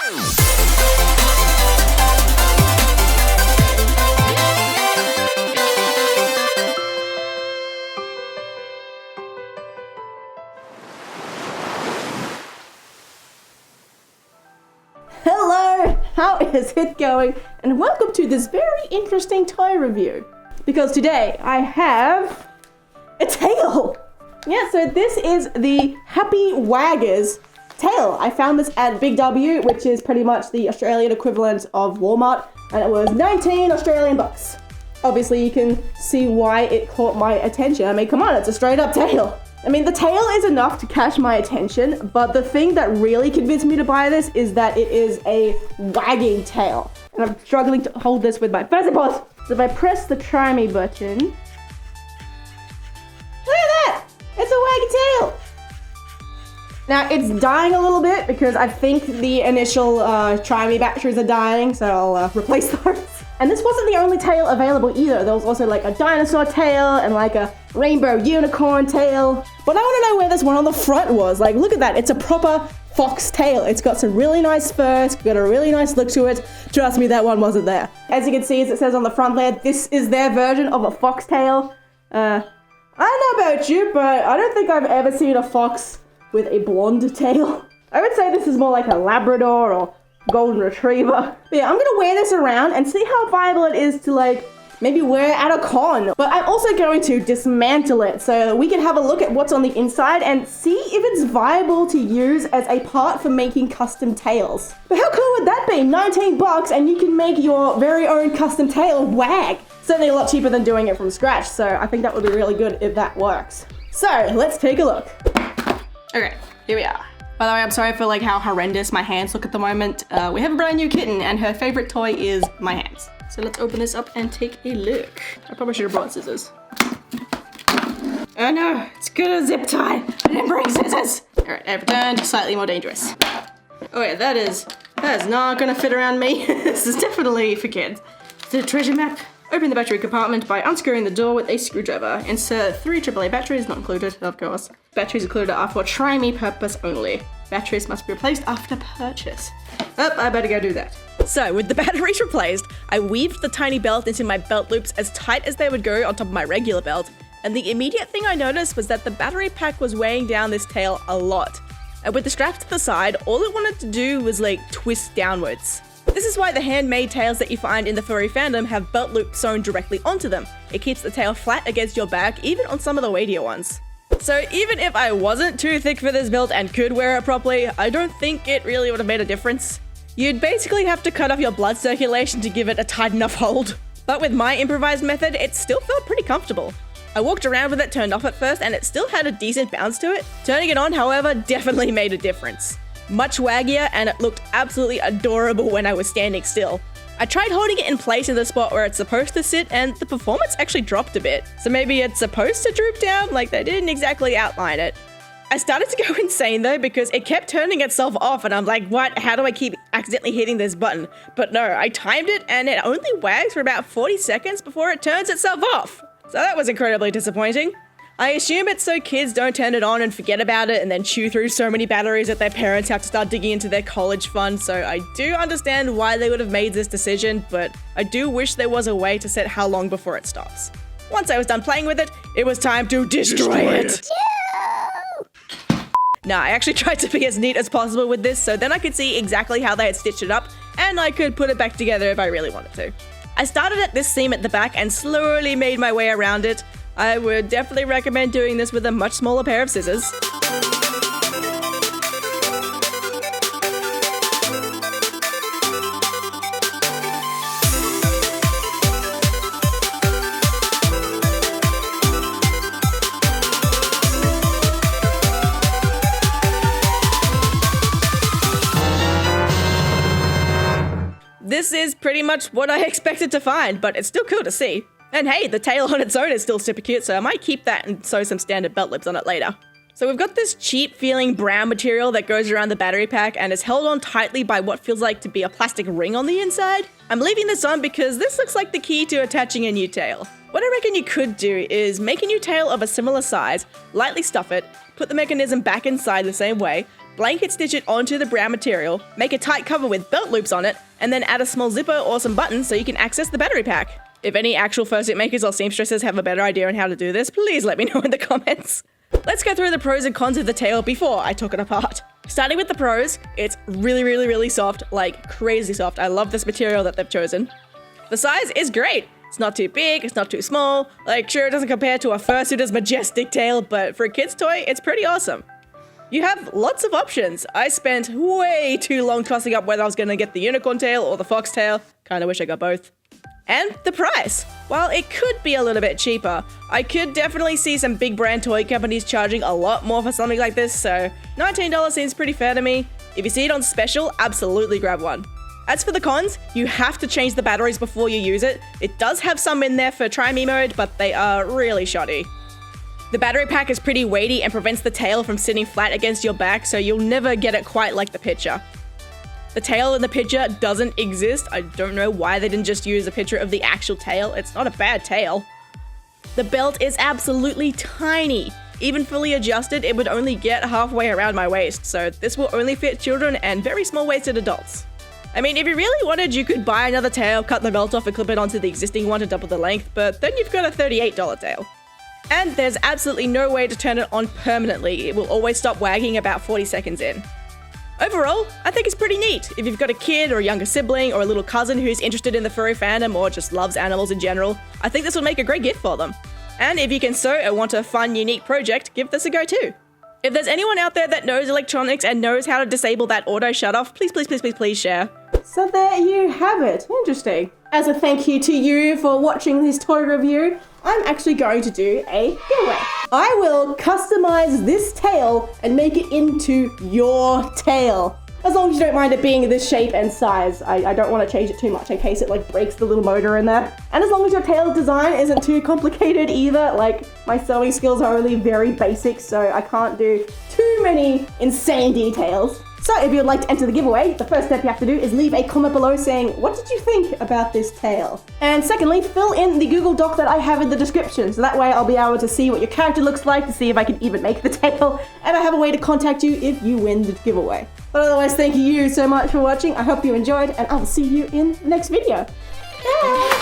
Hello, how is it going? And welcome to this very interesting toy review. Because today I have a tail. Yeah, so this is the Happy Waggers tail. I found this at Big W, which is pretty much the Australian equivalent of Walmart, and it was 19 Australian bucks. Obviously you can see why it caught my attention. I mean, come on, it's a straight up tail. I mean, the tail is enough to catch my attention, but the thing that really convinced me to buy this is that it is a wagging tail. And I'm struggling to hold this with my fuzzy paws. So if I press the try me button, look at that! It's a wagging tail! Now, it's dying a little bit because I think the initial try me batteries are dying, so I'll replace those. And this wasn't the only tail available either. There was also like a dinosaur tail and like a rainbow unicorn tail. But I want to know where this one on the front was. Like, look at that. It's a proper fox tail. It's got some really nice fur. It's got a really nice look to it. Trust me, that one wasn't there. As you can see, as it says on the front there, this is their version of a fox tail. I don't know about you, but I don't think I've ever seen a fox with a blonde tail. I would say this is more like a Labrador or golden retriever. But yeah, I'm gonna wear this around and see how viable it is to like maybe wear at a con. But I'm also going to dismantle it so we can have a look at what's on the inside and see if it's viable to use as a part for making custom tails. But how cool would that be? 19 bucks and you can make your very own custom tail wag. Certainly a lot cheaper than doing it from scratch, so I think that would be really good if that works. So let's take a look. Okay, here we are. By the way, I'm sorry for like how horrendous my hands look at the moment. We have a brand new kitten and her favorite toy is my hands. So let's open this up and take a look. I probably should have brought scissors. Oh no, it's good a zip tie. I didn't bring scissors. All right, I've returned, slightly more dangerous. Oh yeah, that is not gonna fit around me. This is definitely for kids. The treasure map. Open the battery compartment by unscrewing the door with a screwdriver. Insert 3 AAA batteries, not included, of course. Batteries included are for try-me purpose only. Batteries must be replaced after purchase. Oh, I better go do that. So, with the batteries replaced, I weaved the tiny belt into my belt loops as tight as they would go on top of my regular belt, and the immediate thing I noticed was that the battery pack was weighing down this tail a lot. And with the straps to the side, all it wanted to do was like twist downwards. This is why the handmade tails that you find in the furry fandom have belt loops sewn directly onto them. It keeps the tail flat against your back, even on some of the weightier ones. So even if I wasn't too thick for this build and could wear it properly, I don't think it really would have made a difference. You'd basically have to cut off your blood circulation to give it a tight enough hold. But with my improvised method, it still felt pretty comfortable. I walked around with it turned off at first and it still had a decent bounce to it. Turning it on, however, definitely made a difference. Much waggier, and it looked absolutely adorable when I was standing still. I tried holding it in place in the spot where it's supposed to sit, and the performance actually dropped a bit. So maybe it's supposed to droop down, like they didn't exactly outline it. I started to go insane though, because it kept turning itself off, and I'm like, what? How do I keep accidentally hitting this button? But no, I timed it, and it only wags for about 40 seconds before it turns itself off. So that was incredibly disappointing. I assume it's so kids don't turn it on and forget about it and then chew through so many batteries that their parents have to start digging into their college fund, so I do understand why they would have made this decision, but I do wish there was a way to set how long before it stops. Once I was done playing with it, it was time to destroy it. Nah, I actually tried to be as neat as possible with this, so then I could see exactly how they had stitched it up, and I could put it back together if I really wanted to. I started at this seam at the back and slowly made my way around it. I would definitely recommend doing this with a much smaller pair of scissors. This is pretty much what I expected to find, but it's still cool to see. And hey, the tail on its own is still super cute, so I might keep that and sew some standard belt loops on it later. So we've got this cheap feeling brown material that goes around the battery pack and is held on tightly by what feels like to be a plastic ring on the inside. I'm leaving this on because this looks like the key to attaching a new tail. What I reckon you could do is make a new tail of a similar size, lightly stuff it, put the mechanism back inside the same way, blanket stitch it onto the brown material, make a tight cover with belt loops on it, and then add a small zipper or some buttons so you can access the battery pack. If any actual first aid makers or seamstresses have a better idea on how to do this, please let me know in the comments. Let's go through the pros and cons of the tail before I took it apart. Starting with the pros, it's really soft, like crazy soft. I love this material that they've chosen. The size is great. It's not too big, it's not too small. Like, sure, it doesn't compare to a fursuiter's majestic tail, but for a kid's toy, it's pretty awesome. You have lots of options. I spent way too long tossing up whether I was gonna get the unicorn tail or the fox tail. Kinda wish I got both. And the price. While it could be a little bit cheaper, I could definitely see some big brand toy companies charging a lot more for something like this, so $19 seems pretty fair to me. If you see it on special, absolutely grab one. As for the cons, you have to change the batteries before you use it. It does have some in there for try me mode, but they are really shoddy. The battery pack is pretty weighty and prevents the tail from sitting flat against your back, so you'll never get it quite like the picture. The tail in the picture doesn't exist. I don't know why they didn't just use a picture of the actual tail. It's not a bad tail. The belt is absolutely tiny. Even fully adjusted, it would only get halfway around my waist, so this will only fit children and very small-waisted adults. I mean, if you really wanted, you could buy another tail, cut the belt off and clip it onto the existing one to double the length, but then you've got a $38 tail. And there's absolutely no way to turn it on permanently. It will always stop wagging about 40 seconds in. Overall, I think it's pretty neat. If you've got a kid or a younger sibling or a little cousin who's interested in the furry fandom or just loves animals in general, I think this would make a great gift for them. And if you can sew or want a fun, unique project, give this a go too. If there's anyone out there that knows electronics and knows how to disable that auto shut-off, please share. So there you have it. Interesting. As a thank you to you for watching this toy review, I'm actually going to do a giveaway. I will customize this tail and make it into your tail. As long as you don't mind it being this shape and size. I don't want to change it too much in case it like breaks the little motor in there. And as long as your tail design isn't too complicated either, like my sewing skills are only very basic, so I can't do too many insane details. So if you'd like to enter the giveaway, the first step you have to do is leave a comment below saying, what did you think about this tail? And secondly, fill in the Google Doc that I have in the description, so that way I'll be able to see what your character looks like, to see if I can even make the tail, and I have a way to contact you if you win the giveaway. But otherwise, thank you so much for watching. I hope you enjoyed, and I will see you in the next video. Bye!